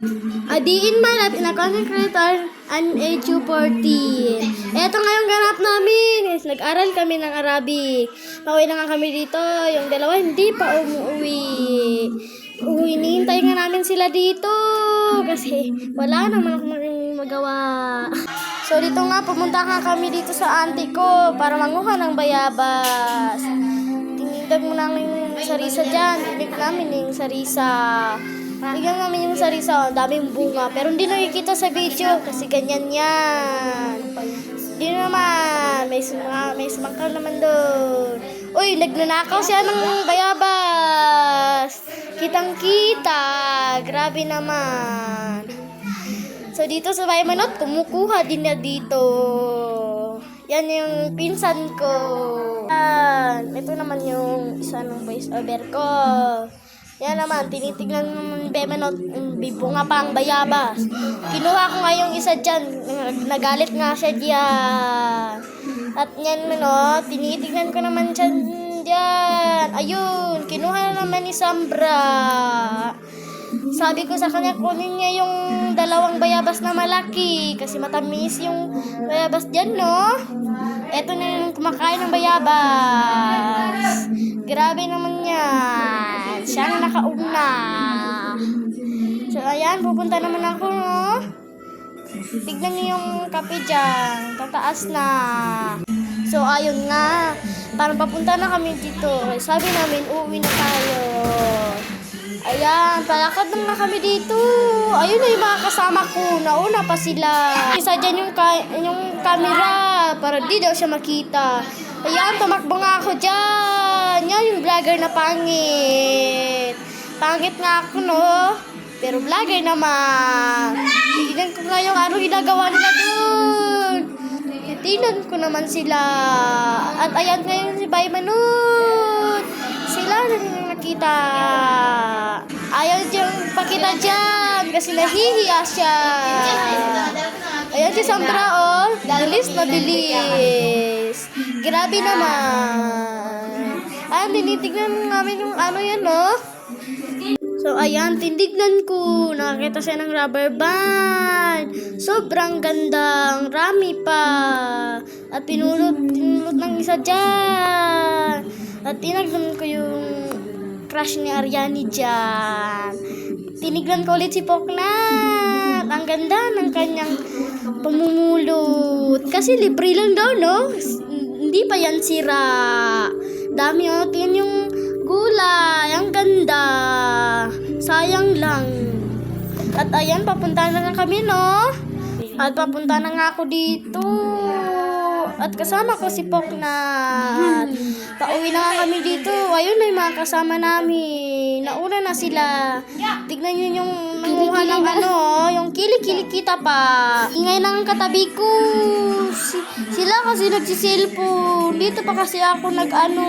Adiin man at content creator and H240. Eto ngayong ganap namin. Nag-aral kami ng Arabic. Pauwi na nga kami dito. Yung dalawa hindi pa umuwi. Hinihintay nga namin sila dito. Kasi wala naman akong magawa. So dito nga, pumunta nga kami dito sa auntie ko para manguha ng bayabas. Tinitag mo namin yung sarisa dyan. Tinig namin yung sarisa. Tignan namin yung sarisa, daming bunga. Pero hindi nakikita sa video kasi ganyan yan. Hindi naman, may sumangkal naman doon. Uy, nagnanakaw siya ng bayabas. Kitang-kita, grabe naman. So dito sa Baymanot, kumukuha din na dito. Yan yung pinsan ko. Yan, ito naman yung isa ng voice over ko. Yan naman, tinitignan ng Baymanot, bibunga pa ang bayabas. Kinuha ko nga yung isa dyan, nagalit nga siya dyan. At yan Manot, tinitignan ko naman siya dyan. Ayun, kinuha naman ni Sambra. Sabi ko sa kanya, kunin niya yung dalawang bayabas na malaki. Kasi matamis yung bayabas dyan, no? Eto na yung kumakain ng bayabas. Grabe naman yan. Siya na nakauna. So, ayan, pupunta naman ako, no? Tignan niyo yung kape dyan. Tataas na. So, ayun nga. Parang papunta na kami dito. Sabi namin, uuwi na tayo. Ayan, palakad na kami dito. Ayun na yung mga kasama ko. Nauna pa sila. Isa dyan yung camera para di daw siya makita. Ayan, tumakbo nga ako dyan. Yan yung vlogger na pangit. Pangit nga ako, no? Pero vlogger naman. Tignan ko nga yung ano ginagawa nila dun. Tignan ko naman sila. At ayan ngayon si Baymanot. Sila na rin nakita. Ayaw diyang pakita dyan kasi nahihiya siya. Ayan si Sandra, oh. Bilis na bilis. Grabe naman. Ayan, tinitignan namin yung ano yan, oh. So, ayan, tindignan ko. Nakakita siya ng rubber band. Sobrang gandang. Rami pa. At pinulot ng isa dyan. At tinagnan ko yung crush ni Ariani dyan. Tinignan ko ulit si Poknat. Ang ganda ng kanyang pamumulot. Kasi libre lang daw, no? Hindi pa yan sira. Dami, oh. Tingnan yung gulay. Ang ganda. Sayang lang. At ayan, papunta na kami, no? At papunta na nga ako dito. At kasama ko si Poknat. Pauwi na nga kami dito. Ayun na yung mga kasama namin. Nauna na sila. Tignan nyo yung nanguha ng ano, yung kilikili kita pa. Ingay na ang katabi ko. Sila kasi nagsiselfone. Dito pa kasi ako nag-ano.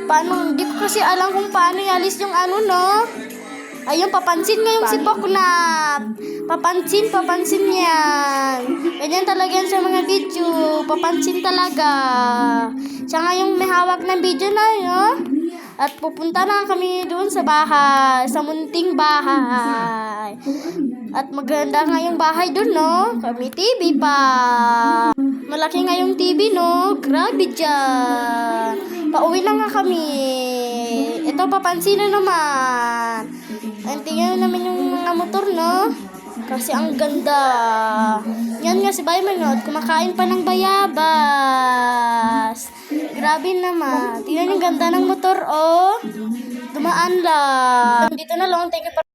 Paano, hindi ko kasi alam kung paano ialis yung ano, no? Ayun, papansin ngayon si Poknat. Papansin yan. Ganyan talaga yan sa mga video. Papansin talaga. Siya nga yung may hawak ng video na yun. At pupunta na kami doon sa bahay. Sa munting bahay. At maganda nga yung bahay doon, no? Kami TV pa. Malaki nga yung TV, no? Grabe dyan. Pauwi na nga kami. Ito, papansin na naman. Ang tingnan namin yung mga motor, no? Kasi ang ganda. Yan nga si Baymanot, kumakain pa ng bayabas. Grabe naman. Tingnan yung ganda ng motor, oh. Dumaan lang. Dito na lang. Thank you for